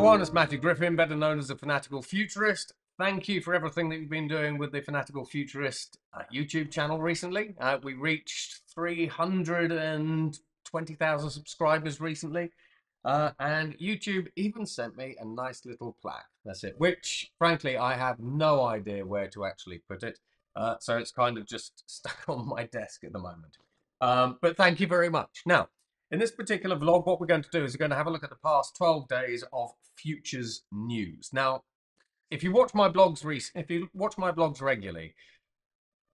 everyone, it's Matthew Griffin, better known as the Fanatical Futurist. Thank you for everything that you've been doing with the Fanatical Futurist YouTube channel recently. We reached 320,000 subscribers recently, and YouTube even sent me a nice little plaque. That's it, which frankly I have no idea where to actually put it, so it's kind of just stuck on my desk at the moment. But thank you very much. Now, in this particular vlog, what we're going to do is we're going to have a look at the past 12 days of futures news. Now, if you watch my blogs regularly,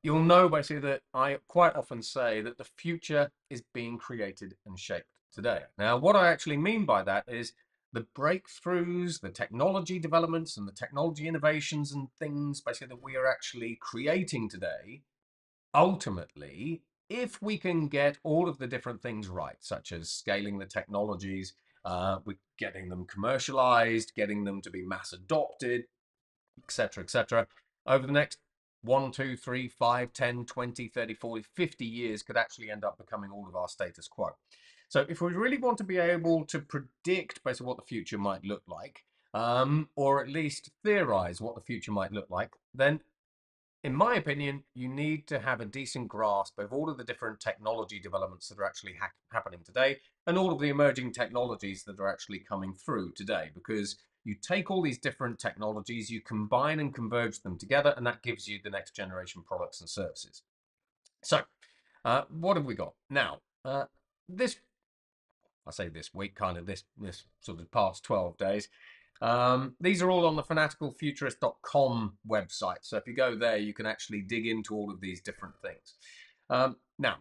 you'll know basically that I quite often say that the future is being created and shaped today. Now, what I actually mean by that is the breakthroughs, the technology developments, and the technology innovations and things basically that we are actually creating today, ultimately, if we can get all of the different things right, such as scaling the technologies, with getting them commercialized, getting them to be mass adopted, etc., over the next 1, 2, 3, 5, 10, 20, 30, 40, 50 years could actually end up becoming all of our status quo. So if we really want to be able to predict basically what the future might look like, or at least theorize what the future might look like, then in my opinion, you need to have a decent grasp of all of the different technology developments that are actually happening today and all of the emerging technologies that are actually coming through today, because you take all these different technologies, you combine and converge them together, and that gives you the next generation products and services. So, what have we got? Now, this, I say this week, kind of this sort of past 12 days, these are all on the fanaticalfuturist.com website. So if you go there, you can actually dig into all of these different things. Now,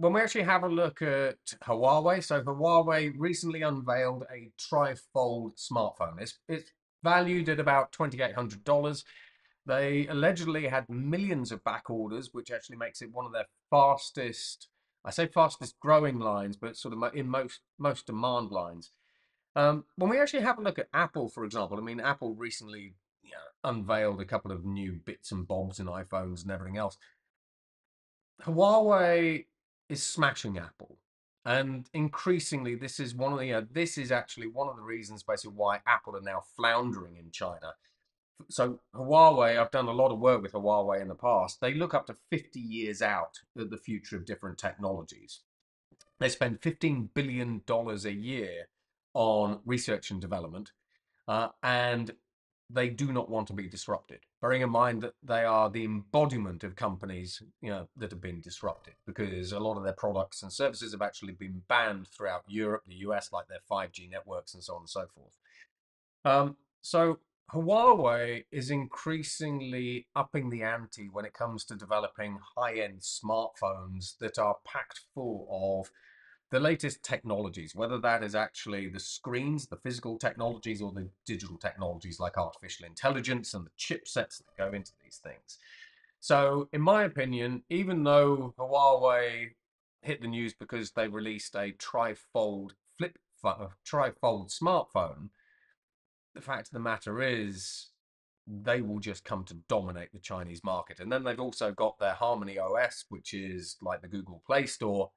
when we actually have a look at Huawei, so Huawei recently unveiled a Trifold smartphone. It's valued at about $2,800. They allegedly had millions of back orders, which actually makes it one of their fastest, I say fastest growing lines, but sort of in most demand lines. When we actually have a look at Apple, for example, I mean, Apple recently unveiled a couple of new bits and bobs in iPhones and everything else. Huawei is smashing Apple, and increasingly, this is actually one of the reasons basically why Apple are now floundering in China. So Huawei, I've done a lot of work with Huawei in the past. They look up to 50 years out at the future of different technologies. They spend $15 billion a year on research and development, and they do not want to be disrupted. Bearing in mind that they are the embodiment of companies, that have been disrupted, because a lot of their products and services have actually been banned throughout Europe, the US, like their 5G networks and so on and so forth. So Huawei is increasingly upping the ante when it comes to developing high-end smartphones that are packed full of the latest technologies, whether that is actually the screens, the physical technologies, or the digital technologies like artificial intelligence and the chipsets that go into these things. So, in my opinion, even though Huawei hit the news because they released a trifold smartphone, the fact of the matter is they will just come to dominate the Chinese market. And then they've also got their Harmony OS, which is like the Google Play Store.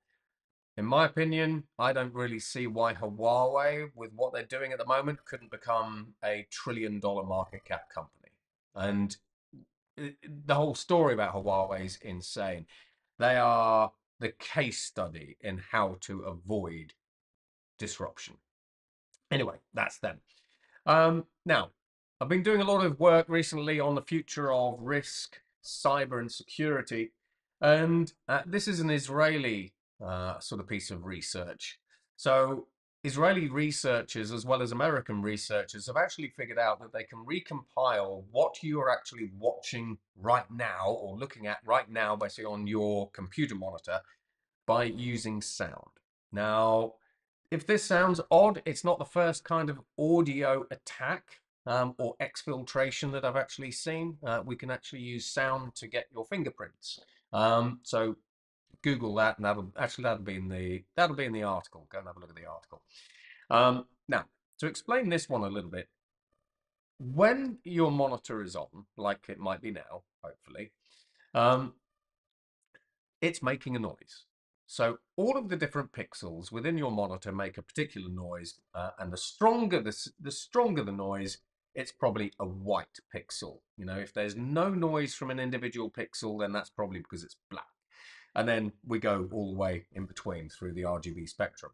In my opinion, I don't really see why Huawei, with what they're doing at the moment, couldn't become a $1 trillion market cap company. And the whole story about Huawei is insane. They are the case study in how to avoid disruption. Anyway, that's them. Now, I've been doing a lot of work recently on the future of risk, cyber, and security. And this is an Israeli sort of piece of research. So Israeli researchers, as well as American researchers, have actually figured out that they can recompile what you are actually watching right now or looking at right now, basically on your computer monitor, by using sound. Now, if this sounds odd, it's not the first kind of audio attack or exfiltration that I've actually seen. We can actually use sound to get your fingerprints. So Google that, and that'll be in the article. Go and have a look at the article. Now, to explain this one a little bit, when your monitor is on, like it might be now, hopefully, it's making a noise. So all of the different pixels within your monitor make a particular noise, and the stronger the noise, it's probably a white pixel. You know, if there's no noise from an individual pixel, then that's probably because it's black. And then we go all the way in between through the RGB spectrum.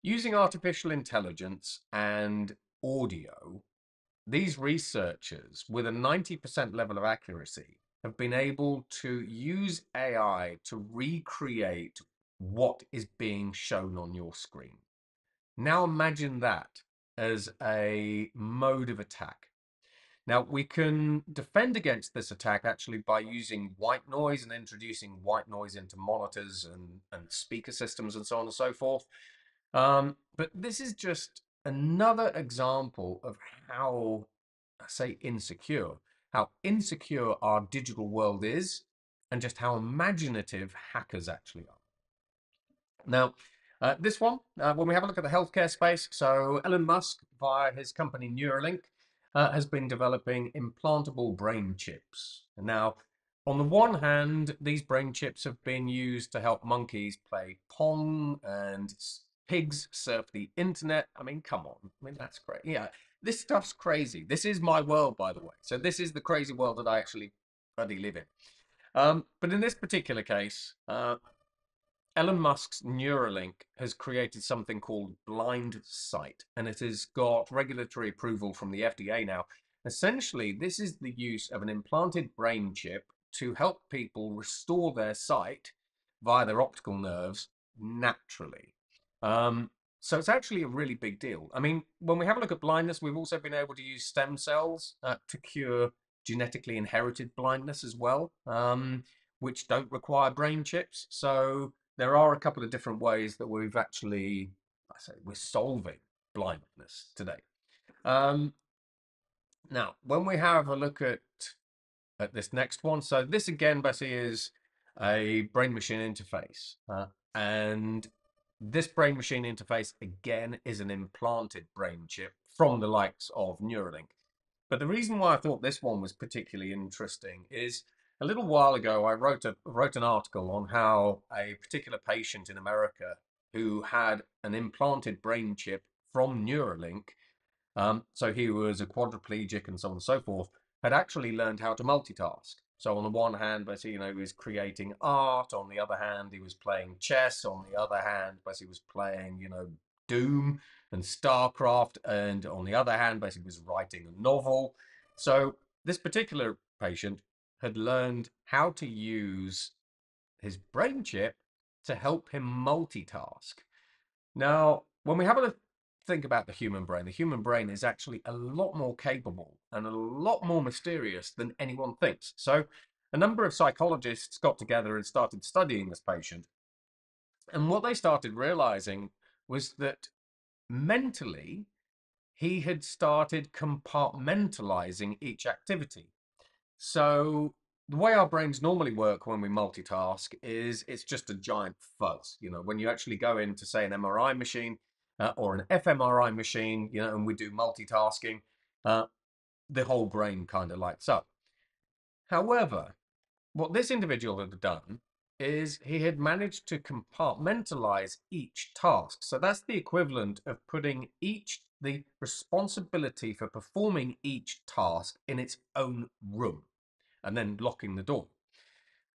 Using artificial intelligence and audio, these researchers, with a 90% level of accuracy, have been able to use AI to recreate what is being shown on your screen. Now imagine that as a mode of attack. Now, we can defend against this attack actually by using white noise and introducing white noise into monitors and speaker systems and so on and so forth. But this is just another example of how, I say how insecure our digital world is, and just how imaginative hackers actually are. Now, this one, when we have a look at the healthcare space, so Elon Musk, via his company Neuralink, has been developing implantable brain chips. Now, on the one hand, these brain chips have been used to help monkeys play Pong and pigs surf the internet. I mean, come on. I mean, that's great. Yeah, this stuff's crazy. This is my world, by the way. So this is the crazy world that I actually bloody live in. But in this particular case, Elon Musk's Neuralink has created something called blind sight, and it has got regulatory approval from the FDA now. Essentially, this is the use of an implanted brain chip to help people restore their sight via their optical nerves naturally. So it's actually a really big deal. I mean, when we have a look at blindness, we've also been able to use stem cells to cure genetically inherited blindness as well, which don't require brain chips. So there are a couple of different ways that we've actually, we're solving blindness today. Um, Now, when we have a look at this next one, so this again, Bessie, is a brain-machine interface, and this brain-machine interface again is an implanted brain chip from the likes of Neuralink. But the reason why I thought this one was particularly interesting is a little while ago I wrote an article on how a particular patient in America who had an implanted brain chip from Neuralink, so he was a quadriplegic and so on and so forth, had actually learned how to multitask. So on the one hand, basically, he was creating art. On the other hand, he was playing chess. On the other hand, basically, he was playing, Doom and StarCraft. And on the other hand, basically, he was writing a novel. So this particular patient had learned how to use his brain chip to help him multitask. Now, when we have a think about the human brain is actually a lot more capable and a lot more mysterious than anyone thinks. So, a number of psychologists got together and started studying this patient. And what they started realizing was that mentally, he had started compartmentalizing each activity. So the way our brains normally work when we multitask is it's just a giant fuzz. You know, when you actually go into, say, an MRI machine or an fMRI machine, and we do multitasking, the whole brain kind of lights up. However, what this individual had done is he had managed to compartmentalize each task. So that's the equivalent of putting the responsibility for performing each task in its own room and then locking the door,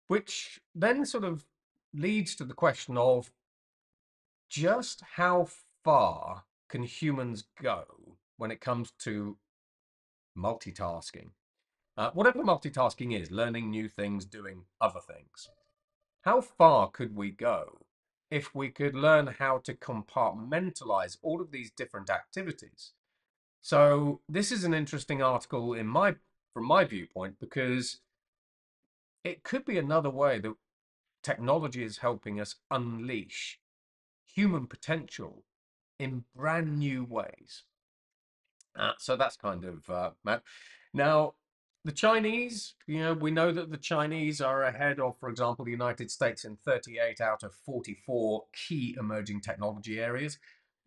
which then sort of leads to the question of just how far can humans go when it comes to multitasking? Whatever multitasking is, learning new things, doing other things. How far could we go if we could learn how to compartmentalize all of these different activities? So this is an interesting article from my viewpoint, because it could be another way that technology is helping us unleash human potential in brand new ways. So that's kind of mad. Now, the Chinese, we know that the Chinese are ahead of, for example, the United States in 38 out of 44 key emerging technology areas.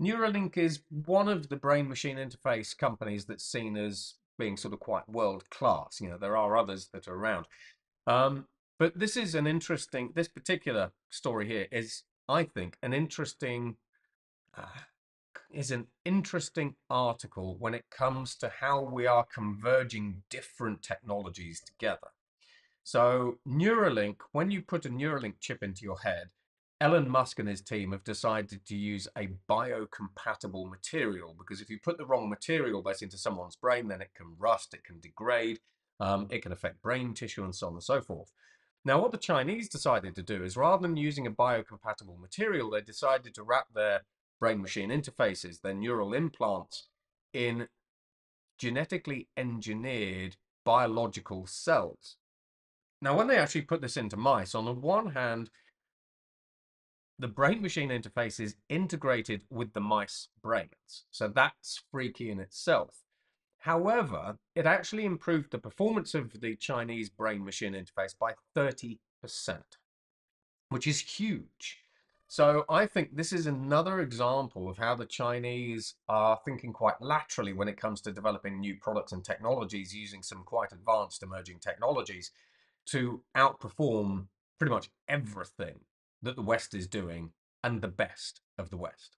Neuralink is one of the brain machine interface companies that's seen as being sort of quite world class. There are others that are around. But this is an interesting, this particular story here is, I think, uh, an interesting article when it comes to how we are converging different technologies together. So Neuralink, when you put a Neuralink chip into your head, Elon Musk and his team have decided to use a biocompatible material, because if you put the wrong material based into someone's brain, then it can rust, it can degrade, it can affect brain tissue and so on and so forth. Now, what the Chinese decided to do is, rather than using a biocompatible material, they decided to wrap their brain machine interfaces, their neural implants, in genetically engineered biological cells. Now, when they actually put this into mice, on the one hand, the brain machine interface is integrated with the mice brains. So that's freaky in itself. However, it actually improved the performance of the Chinese brain machine interface by 30%, which is huge. So I think this is another example of how the Chinese are thinking quite laterally when it comes to developing new products and technologies, using some quite advanced emerging technologies to outperform pretty much everything that the West is doing, and the best of the West.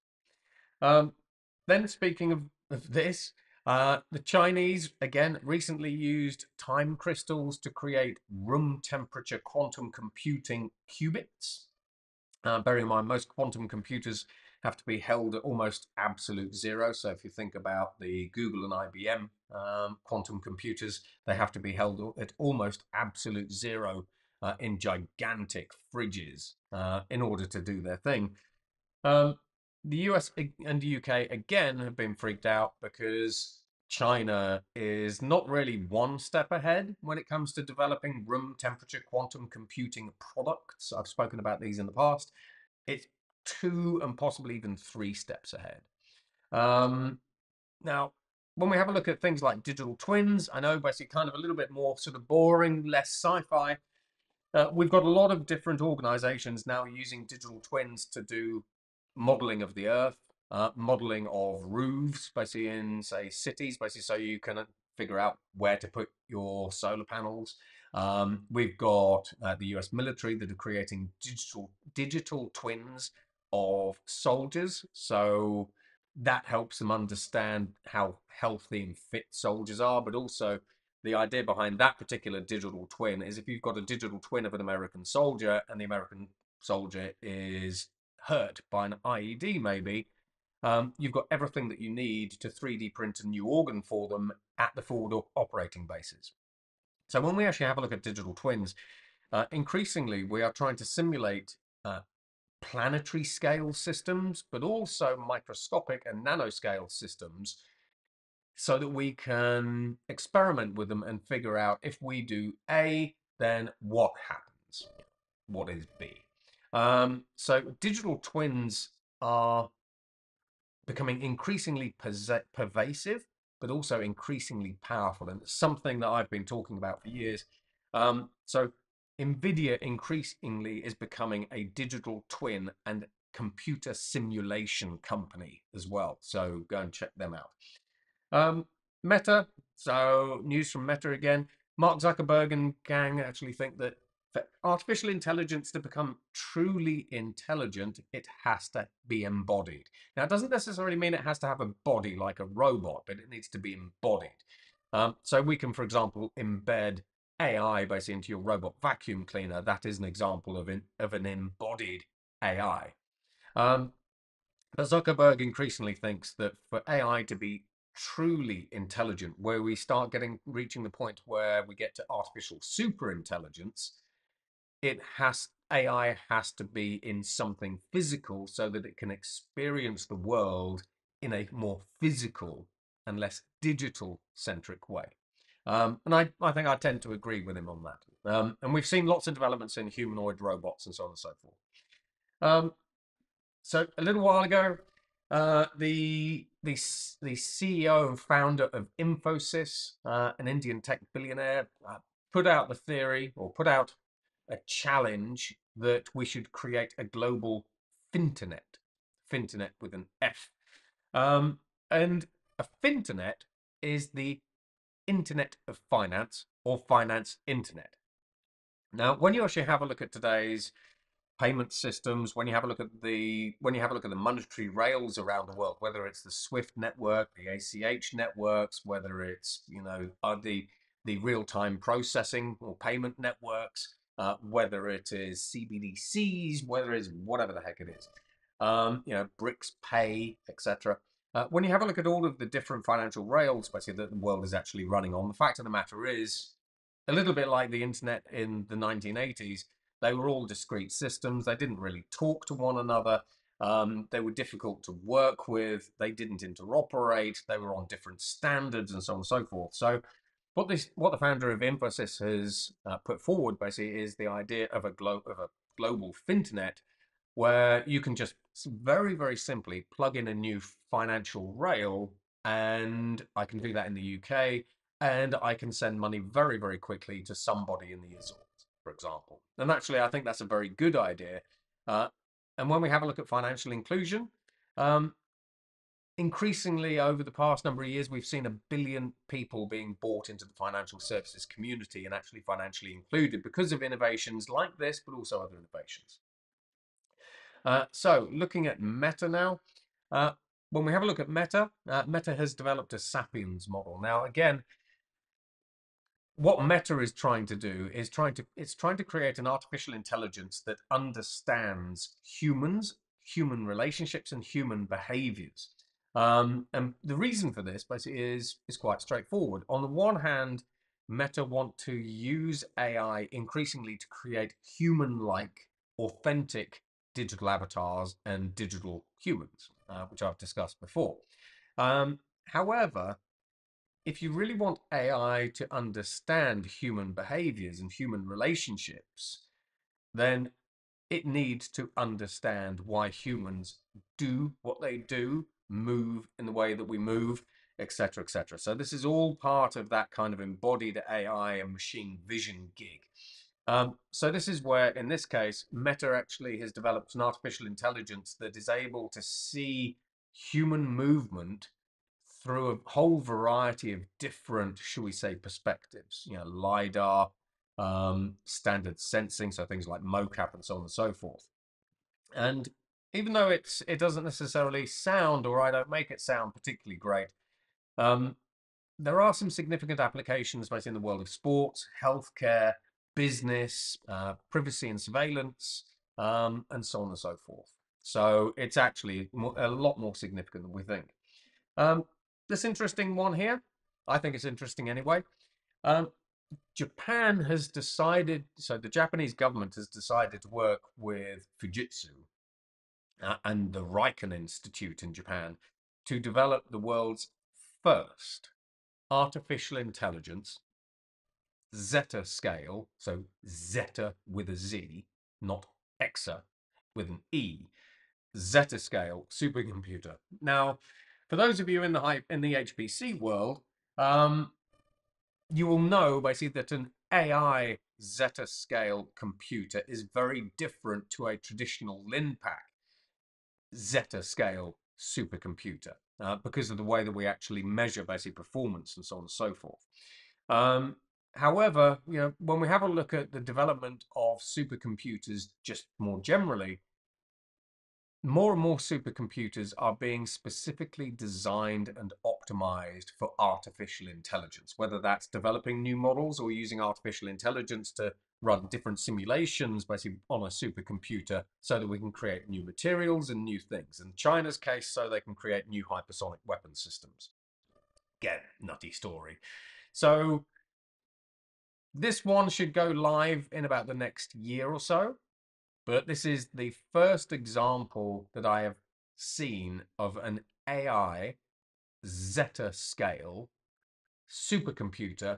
Um, then, speaking of this, the Chinese, again, recently used time crystals to create room temperature quantum computing qubits. Bearing in mind, most quantum computers have to be held at almost absolute zero. So if you think about the Google and IBM quantum computers, they have to be held at almost absolute zero in gigantic fridges in order to do their thing. Um, the US and the UK again have been freaked out because China is not really one step ahead when it comes to developing room temperature quantum computing products. I've spoken about these in the past. It's two and possibly even three steps ahead. Um, Now, when we have a look at things like digital twins, I know basically kind of a little bit more sort of boring, less sci-fi. We've got a lot of different organizations now using digital twins to do modeling of the Earth, modeling of roofs, basically in, say, cities, basically so you can figure out where to put your solar panels. We've got the US military that are creating digital twins of soldiers. So that helps them understand how healthy and fit soldiers are, but also the idea behind that particular digital twin is, if you've got a digital twin of an American soldier and the American soldier is hurt by an IED, maybe, you've got everything that you need to 3D print a new organ for them at the forward operating bases. So when we actually have a look at digital twins, increasingly we are trying to simulate planetary scale systems, but also microscopic and nanoscale systems, so that we can experiment with them and figure out, if we do A, then what happens? What is B? So digital twins are becoming increasingly pervasive, but also increasingly powerful. And it's something that I've been talking about for years. So NVIDIA increasingly is becoming a digital twin and computer simulation company as well. So go and check them out. Meta, so news from Meta again. Mark Zuckerberg and gang actually think that for artificial intelligence to become truly intelligent, it has to be embodied. Now, it doesn't necessarily mean it has to have a body like a robot, but it needs to be embodied. So we can, for example, embed AI basically into your robot vacuum cleaner. That is an example of an embodied AI. But Zuckerberg increasingly thinks that for AI to be truly intelligent, where we start reaching the point where we get to artificial super intelligence, AI has to be in something physical so that it can experience the world in a more physical and less digital centric way. And I think I tend to agree with him on that. And we've seen lots of developments in humanoid robots and so on and so forth. So a little while ago, the CEO and founder of Infosys, an Indian tech billionaire, put out the theory, or put out a challenge, that we should create a global finternet, finternet with an F. And a finternet is the Internet of Finance, or finance internet. Now, when you actually have a look at today's payment systems, when you have a look at the monetary rails around the world, whether it's the SWIFT network, the ACH networks, whether it's the real-time processing or payment networks, whether it is CBDCs, whether it's whatever the heck it is, BRICS Pay, etc. When you have a look at all of the different financial rails, basically that the world is actually running on, the fact of the matter is, a little bit like the internet in the 1980s, they were all discrete systems. They didn't really talk to one another. They were difficult to work with. They didn't interoperate. They were on different standards and so on and so forth. So what the founder of Infosys has put forward basically is the idea of a global finternet, where you can just very, very simply plug in a new financial rail, and I can do that in the UK, and I can send money very, very quickly to somebody in the Azores, for example. And actually, I think that's a very good idea. Uh, and when we have a look at financial inclusion, um, increasingly over the past number of years, we've seen 1 billion people being brought into the financial services community and actually financially included because of innovations like this, but also other innovations. So looking at Meta now, when we have a look at Meta, Meta has developed a Sapiens model. Now, again, what Meta is trying to do is it's trying to create an artificial intelligence that understands humans, human relationships, and human behaviors. And the reason for this basically is quite straightforward. On the one hand, Meta want to use AI increasingly to create human-like, authentic digital avatars and digital humans, which I've discussed before. However, if you really want AI to understand human behaviors and human relationships, then it needs to understand why humans do what they do, move in the way that we move, etc., etc. So this is all part of that kind of embodied AI and machine vision gig. So this is where, in this case, Meta actually has developed an artificial intelligence that is able to see human movement through a whole variety of different, shall we say, perspectives. LiDAR, standard sensing, so things like mocap and so on and so forth. And even though it doesn't necessarily sound, or I don't make it sound particularly great, there are some significant applications both in the world of sports, healthcare, business, privacy and surveillance, and so on and so forth. So it's actually a lot more significant than we think. This interesting one here, I think it's interesting anyway. Japan has decided, so the Japanese government has decided to work with Fujitsu and the Riken Institute in Japan to develop the world's first artificial intelligence Zeta scale, so Zeta with a Z, not Exa with an E, Zeta scale supercomputer. Now, for those of you in the HPC world, you will know basically that an AI Zeta scale computer is very different to a traditional LinPack Zeta scale supercomputer because of the way that we actually measure basic performance and so on and so forth. However, when we have a look at the development of supercomputers just more generally, more and more supercomputers are being specifically designed and optimized for artificial intelligence, whether that's developing new models or using artificial intelligence to run different simulations basically on a supercomputer so that we can create new materials and new things. In China's case, so they can create new hypersonic weapon systems. Again, nutty story. So this one should go live in about the next year or so. But this is the first example that I have seen of an AI Zeta scale supercomputer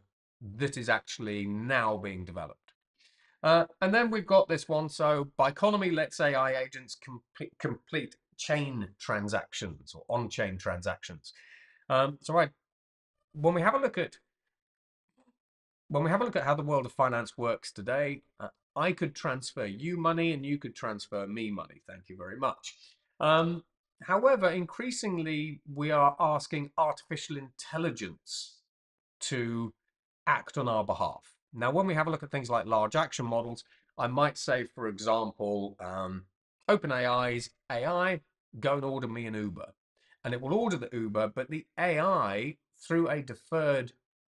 that is actually now being developed. And then we've got this one. So by economy, let's AI agents complete chain transactions or on-chain transactions. When we have a look at how the world of finance works today, I could transfer you money and you could transfer me money. Thank you very much. However, increasingly, we are asking artificial intelligence to act on our behalf. Now, when we have a look at things like large action models, I might say, for example, OpenAI's AI, go and order me an Uber. And it will order the Uber, but the AI, through a deferred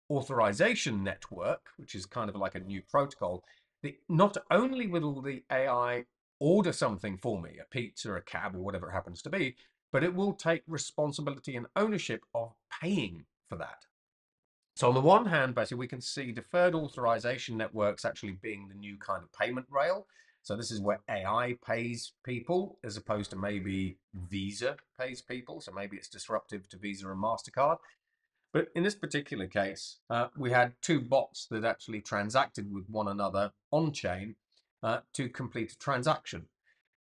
authorization network, which is kind of like a new protocol, not only will the AI order something for me, a pizza, a cab, or whatever it happens to be, but it will take responsibility and ownership of paying for that. So on the one hand, basically, we can see deferred authorization networks actually being the new kind of payment rail. So this is where AI pays people as opposed to maybe Visa pays people. So maybe it's disruptive to Visa and MasterCard. But in this particular case, we had two bots that actually transacted with one another on chain to complete a transaction.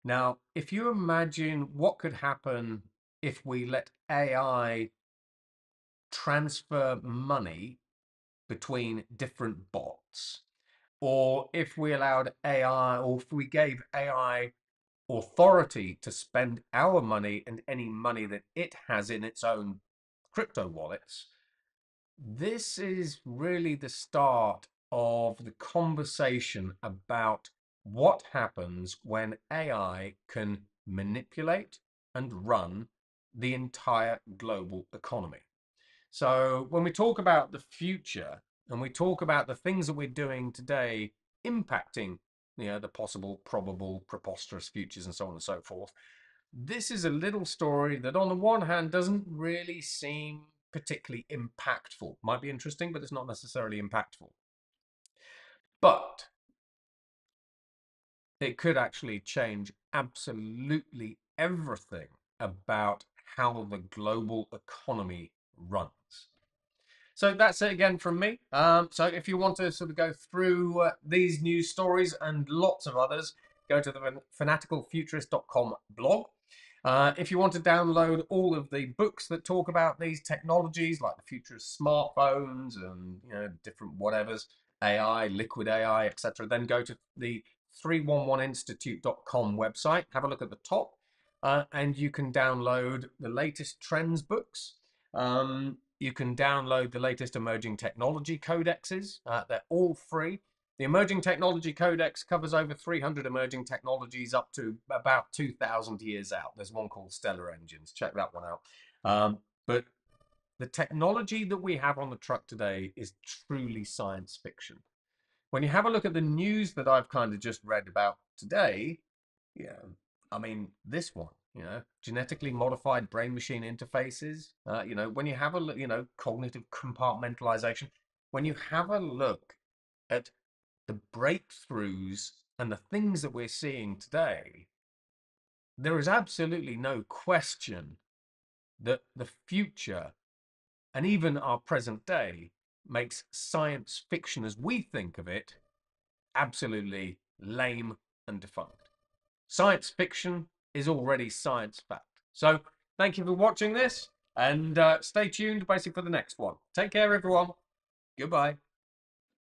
Now, if you imagine what could happen if we let AI transfer money between different bots, or if we allowed AI, or if we gave AI authority to spend our money and any money that it has in its own crypto wallets, this is really the start of the conversation about what happens when AI can manipulate and run the entire global economy. So when we talk about the future and we talk about the things that we're doing today impacting, the possible, probable, preposterous futures and so on and so forth, this is a little story that on the one hand doesn't really seem particularly impactful. Might be interesting, but it's not necessarily impactful. But it could actually change absolutely everything about how the global economy runs. So that's it again from me. So if you want to sort of go through these news stories and lots of others, go to the fanaticalfuturist.com blog. If you want to download all of the books that talk about these technologies, like the futurist smartphones and different whatevers, AI, liquid AI, etc., then go to the 311institute.com website. Have a look at the top, and you can download the latest trends books. You can download the latest emerging technology codexes. They're all free. The Emerging Technology Codex covers over 300 emerging technologies up to about 2,000 years out. There's one called Stellar Engines. Check that one out. But the technology that we have on the truck today is truly science fiction. When you have a look at the news that I've kind of just read about today, yeah, I mean, this one, genetically modified brain machine interfaces, when you have a look, cognitive compartmentalization, when you have a look at the breakthroughs and the things that we're seeing today, there is absolutely no question that the future and even our present day makes science fiction as we think of it absolutely lame and defunct. Science fiction is already science fact. So thank you for watching this, and stay tuned basically for the next one. Take care, everyone. Goodbye.